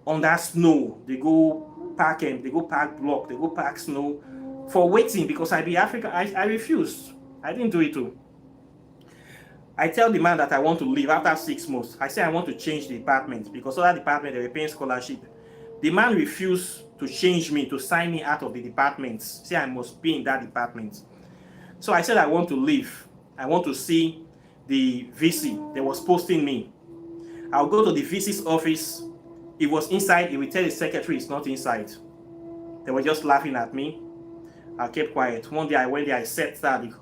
On that snow, they go pack block, they go pack snow for waiting because I be African. I refused. I didn't do it too. I tell the man that I want to leave after 6 months. I say I want to change the department because other department they were paying scholarship. The man refused to change me, to sign me out of the department. Say I must be in that department. So I said I want to leave. I want to see the VC that was posting me. I'll go to the VC's office. It was inside. He will tell the secretary it's not inside. They were just laughing at me. I kept quiet. One day I went there. I sat at the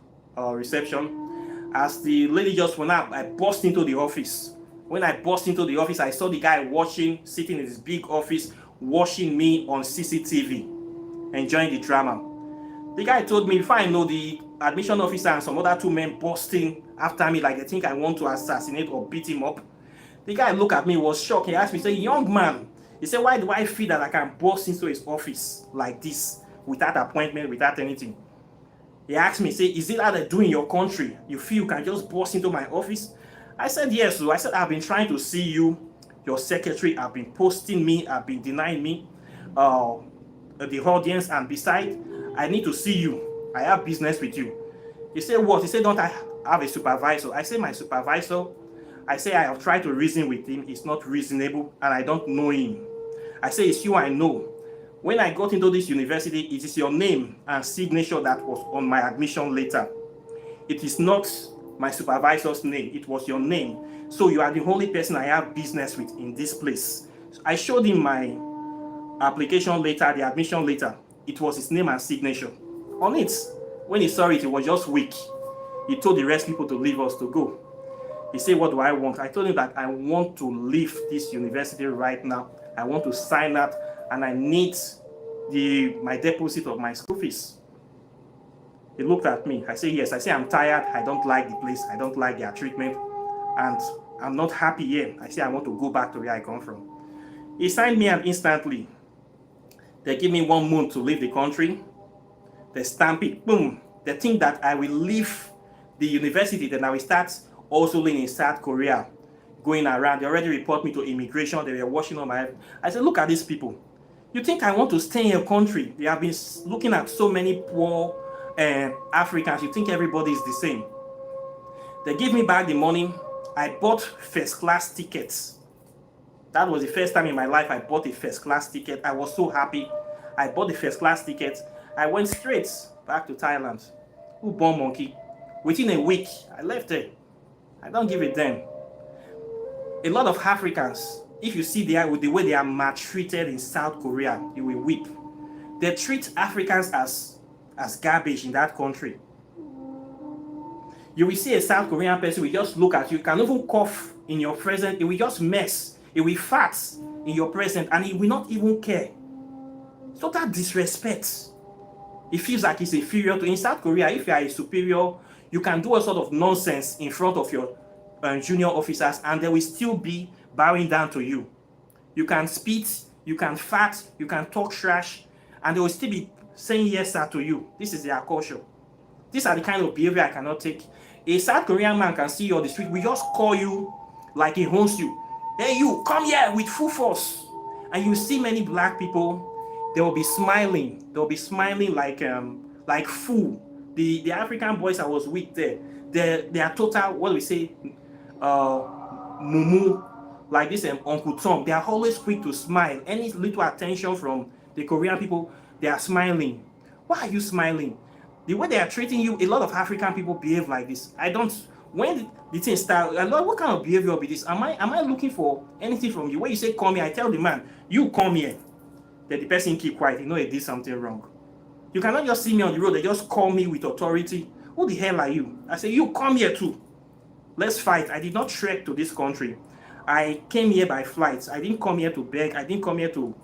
reception. As the lady just went up, I burst into the office. When I burst into the office, I saw the guy sitting in his big office, watching me on CCTV, enjoying the drama. The guy told me, if I know the admission officer and some other 2 men busting after me like they think I want to assassinate or beat him up. The guy looked at me, was shocked. He asked me, say, young man, he said, why do I feel that I can burst into his office like this without appointment, without anything? He asked me, say, is it how they do in your country? You feel you can just burst into my office? I said, yes. So I said, I've been trying to see you. Your secretary have been posting me, have been denying me the audience, and besides, I need to see you. I have business with you. He said, what? He said, don't I have a supervisor? I said, my supervisor, I say I have tried to reason with him. It's not reasonable, and I don't know him. I say, it's you I know. When I got into this university, it is your name and signature that was on my admission letter. It is not my supervisor's name. It was your name. So you are the only person I have business with in this place. So I showed him my application letter, the admission letter. It was his name and signature on it. When he saw it, he was just weak. He told the rest people to leave us to go. He said, what do I want? I told him that I want to leave this university right now. I want to sign that, and I need my deposit of my school fees. He looked at me. I said, yes. I said, I'm tired. I don't like the place. I don't like their treatment. And I'm not happy here. I said, I want to go back to where I come from. He signed me, and instantly, they give me 1 month to leave the country. They stamp it. Boom. They think that I will leave the university. Then I will start also living in South Korea, going around. They already report me to immigration. They were watching on my head. I said, look at these people. You think I want to stay in your country? They have been looking at so many poor Africans. You think everybody is the same? They give me back the money. I bought first class tickets. That was the first time in my life I bought a first class ticket. I was so happy. I bought the first class ticket. I went straight back to Thailand. Who born monkey? Within a week, I left there. I don't give a damn. A lot of Africans, if you see with the way they are maltreated in South Korea, you will weep. They treat Africans as garbage in that country. You will see a South Korean person will just look at you, can even cough in your presence, it will just mess, it will fart in your presence, and it will not even care. So that disrespect, it feels like it's inferior to. In South Korea, if you are a superior, you can do a sort of nonsense in front of your junior officers, and they will still be bowing down to you. You can spit, you can fart, you can talk trash, and they will still be saying yes sir to you. This is their culture. These are the kind of behavior I cannot take. A South Korean man can see you on the street, we just call you like he owns you. Hey you, come here with full force. And you see many black people, they will be smiling. They'll be smiling like fool. The African boys I was with there, they are total, what do we say, mumu, like this Uncle Tom. They are always quick to smile. Any little attention from the Korean people, they are smiling. Why are you smiling? The way they are treating you, a lot of African people behave like this. I don't. When the thing start, what kind of behavior be this? Am I looking for anything from you? When you say come here, I tell the man, you come here. Then the person keep quiet. You know he did something wrong. You cannot just see me on the road. They just call me with authority. Who the hell are you? I say, you come here too. Let's fight. I did not trek to this country. I came here by flight. I didn't come here to beg. I didn't come here to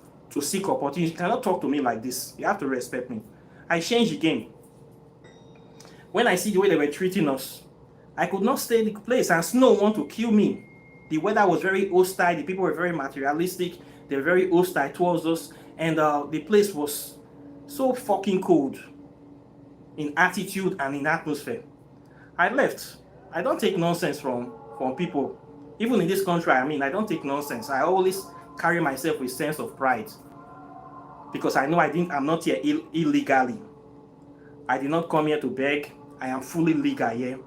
seek opportunity. You cannot talk to me like this. You have to respect me. I changed the game. When I see the way they were treating us, I could not stay in the place, and snow want to kill me. The weather was very hostile. The people were very materialistic. They were very hostile towards us, and the place was so fucking cold in attitude and in atmosphere. I left. I don't take nonsense from people. Even in this country, I don't take nonsense. I always carry myself with sense of pride, because I know I'm not here illegally. I did not come here to beg. I am fully legal here.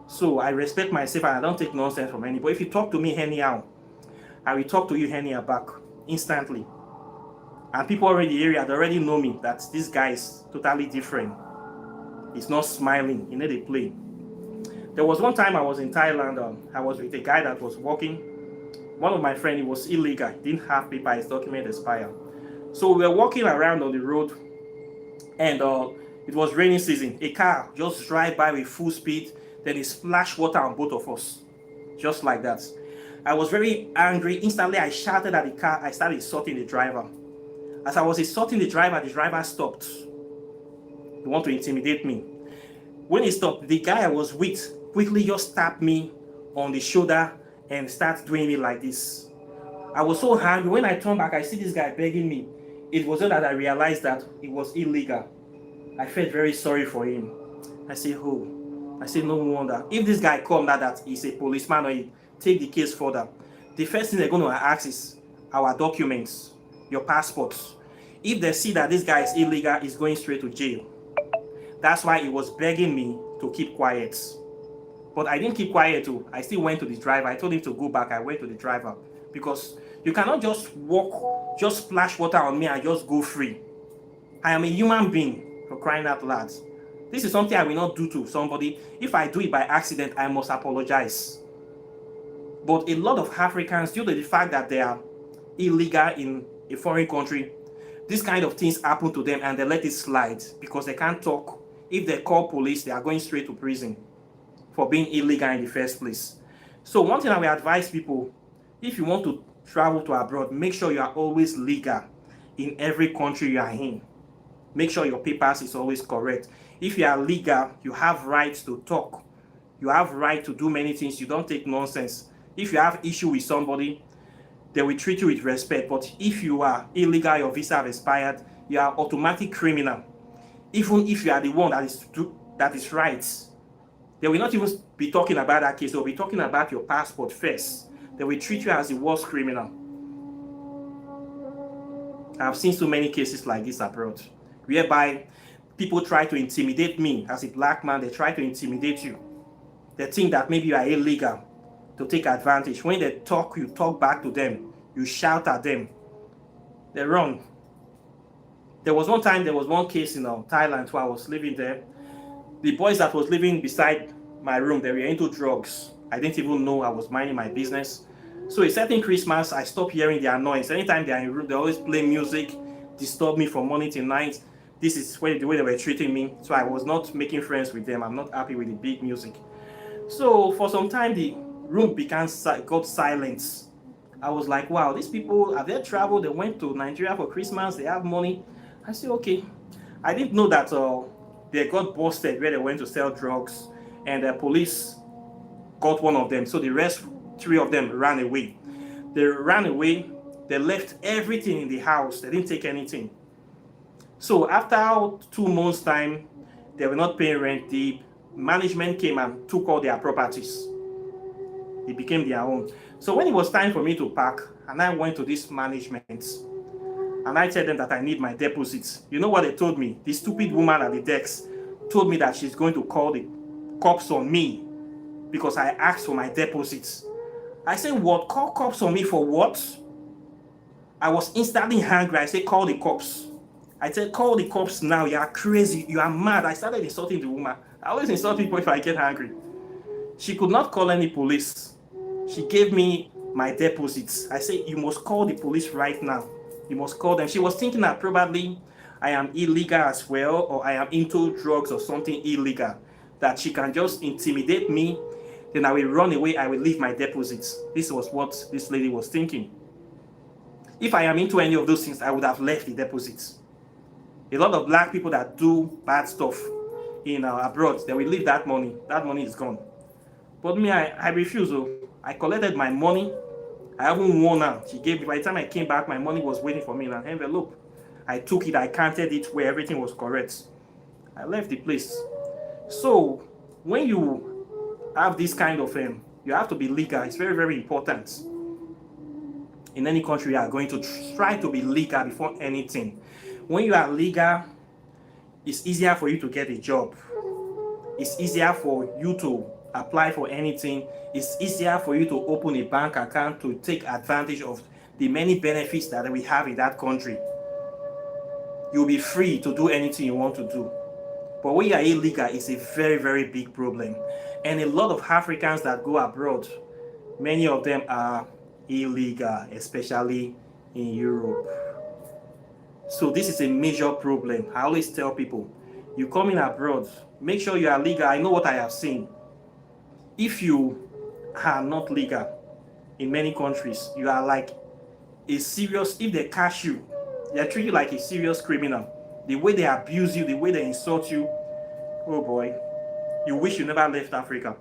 So I respect myself and I don't take nonsense from anybody. If you talk to me anyhow, I will talk to you anyhow back instantly. And people already in the area, they already know me, that this guy is totally different. He's not smiling, you know, they play. There was one time I was in Thailand, I was with a guy that was working. One of my friends, he was illegal, he didn't have paper, his document expired. So we were walking around on the road, and it was raining season. A car just drive by with full speed, then it splashed water on both of us. Just like that. I was very angry. Instantly, I shouted at the car. I started insulting the driver. As I was insulting the driver stopped. He wanted to intimidate me. When he stopped, the guy I was with quickly just tapped me on the shoulder and started doing me like this. I was so angry. When I turned back, I see this guy begging me. It was then that I realized that it was illegal. I felt very sorry for him. I said, oh. I said, no wonder. If this guy come that he's a policeman or he take the case further, the first thing they're going to ask is our documents, your passports. If they see that this guy is illegal, he's going straight to jail. That's why he was begging me to keep quiet. But I didn't keep quiet too. I still went to the driver. I told him to go back. I went to the driver. Because you cannot just walk, just splash water on me and just go free. I am a human being. For crying out loud. This is something I will not do to somebody. If I do it by accident, I must apologize. But a lot of Africans, due to the fact that they are illegal in a foreign country, this kind of things happen to them and they let it slide because they can't talk. If they call police, they are going straight to prison for being illegal in the first place. So one thing I will advise people, if you want to travel to abroad, make sure you are always legal in every country you are in. Make sure your papers is always correct. If you are legal, you have rights to talk. You have right to do many things. You don't take nonsense. If you have issue with somebody, they will treat you with respect. But if you are illegal, your visa have expired, you are automatic criminal. Even if you are the one that is right, they will not even be talking about that case. They will be talking about your passport first. They will treat you as the worst criminal. I've seen so many cases like this abroad, whereby people try to intimidate me as a black man. They try to intimidate you. They think that maybe you are illegal to take advantage. When they talk, you talk back to them. You shout at them. They're wrong. There was one case in Thailand where I was living there. The boys that was living beside my room, they were into drugs. I didn't even know. I was minding my business. So a certain Christmas, I stopped hearing their noise. Anytime they're in room, they always play music, disturb me from morning till night. This is the way they were treating me. So I was not making friends with them. I'm not happy with the big music. So for some time, the room got silent. I was like, wow, these people, have they traveled? They went to Nigeria for Christmas. They have money. I said, okay. I didn't know that they got busted where they went to sell drugs, and the police got one of them. So the rest, 3 of them, ran away. They ran away. They left everything in the house. They didn't take anything. So after 2 months' time, they were not paying rent. The management came and took all their properties. It became their own. So when it was time for me to pack, and I went to this management, and I told them that I need my deposits. You know what they told me? The stupid woman at the desk told me that she's going to call the cops on me because I asked for my deposits. I said, what? Call cops on me for what? I was instantly angry. I said, call the cops. I said, call the cops now. You are crazy. You are mad. I started insulting the woman. I always insult people if I get angry. She could not call any police. She gave me my deposits. I said, you must call the police right now. You must call them. She was thinking that probably I am illegal as well, or I am into drugs or something illegal, that she can just intimidate me, then I will run away, I will leave my deposits. This was what this lady was thinking. If I am into any of those things, I would have left the deposits. A lot of black people that do bad stuff in abroad, they will leave that money. That money is gone. But me, I refuse. I collected my money. I haven't won her. She gave me, by the time I came back, my money was waiting for me in an envelope. I took it, I counted it where everything was correct. I left the place. So when you have this kind of you have to be legal. It's very, very important. In any country, you are going to try to be legal before anything. When you are legal, it's easier for you to get a job. It's easier for you to apply for anything. It's easier for you to open a bank account to take advantage of the many benefits that we have in that country. You'll be free to do anything you want to do. But when you are illegal, it's a very, very big problem. And a lot of Africans that go abroad, many of them are illegal, especially in Europe. So this is a major problem. I always tell people, you come in abroad, make sure you are legal. I know what I have seen. If you are not legal in many countries, you are like a serious, if they catch you, they treat you like a serious criminal. The way they abuse you, the way they insult you, oh boy, you wish you never left Africa.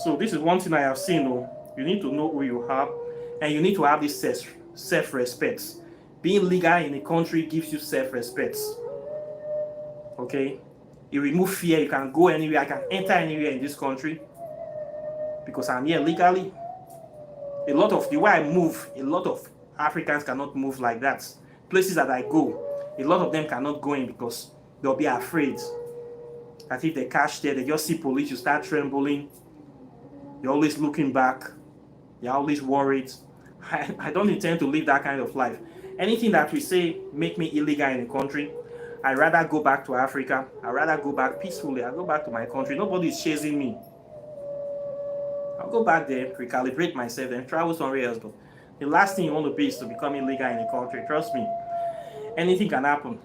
So this is one thing I have seen. You need to know who you are, and you need to have this self-respect. Being legal in a country gives you self-respect. Okay? You remove fear. You can go anywhere. I can enter anywhere in this country because I'm here legally. The way I move, a lot of Africans cannot move like that. Places that I go, a lot of them cannot go in because they'll be afraid that if they catch there, they just see police, you start trembling. You're always looking back. You're always worried. I don't intend to live that kind of life. Anything that we say make me illegal in the country, I'd rather go back to Africa. I'd rather go back peacefully. I'll go back to my country. Nobody is chasing me. I'll go back there, recalibrate myself, and travel somewhere else. But the last thing you want to be is to become illegal in a country. Trust me. Anything can happen.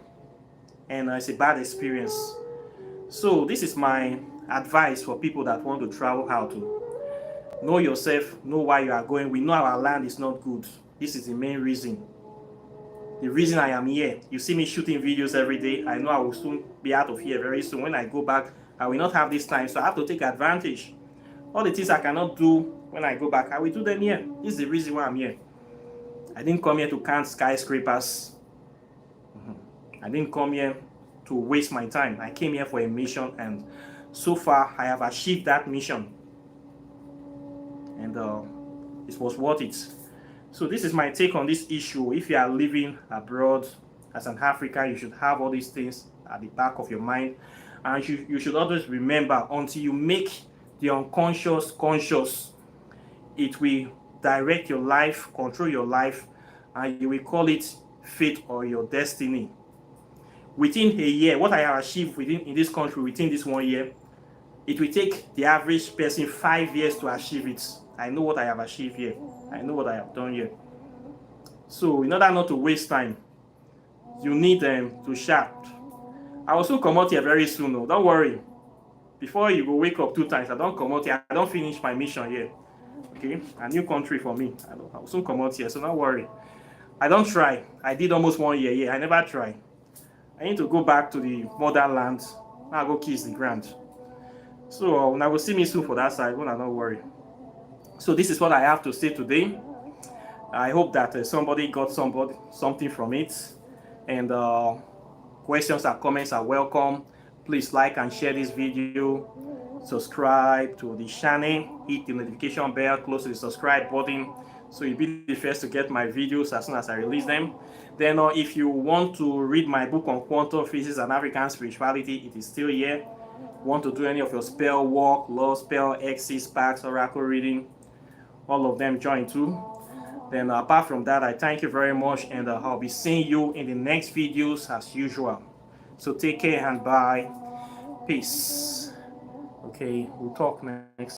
And it's a bad experience. So this is my advice for people that want to travel out. Know yourself, know why you are going. We know our land is not good. This is the main reason. The reason I am here. You see me shooting videos every day. I know I will soon be out of here very soon. When I go back, I will not have this time. So I have to take advantage. All the things I cannot do when I go back, I will do them here. This is the reason why I'm here. I didn't come here to count skyscrapers. I didn't come here to waste my time. I came here for a mission, and so far I have achieved that mission. And it was worth it. So this is my take on this issue. If you are living abroad as an African, you should have all these things at the back of your mind, and you should always remember, until you make the unconscious conscious, it will direct your life, control your life, and you will call it fate or your destiny. Within a year, what I have achieved in this country within this 1 year, it will take the average person 5 years to achieve it. I know what I have achieved here. I know what I have done here. So in order not to waste time, you need to sharp. I will soon come out here very soon. No, don't worry. Before you go wake up 2 times, I don't come out here. I don't finish my mission here. Okay, a new country for me. I will soon come out here, so don't worry. I don't try. I did almost 1 year here. I never try. I need to go back to the motherland. Now I go kiss the ground. So now will see me soon for that side. Don't worry. So this is what I have to say today. I hope that somebody got something from it, and questions or comments are welcome. Please like and share this video, subscribe to the channel, hit the notification bell close to the subscribe button, so you'll be the first to get my videos as soon as I release them. Then if you want to read my book on quantum physics and African spirituality, it is still here. Want to do any of your spell work, law spell, exit, sparks, oracle reading, all of them join too. Then apart from that, I thank you very much, and I'll be seeing you in the next videos as usual. So take care and bye. Peace. Okay, we'll talk next.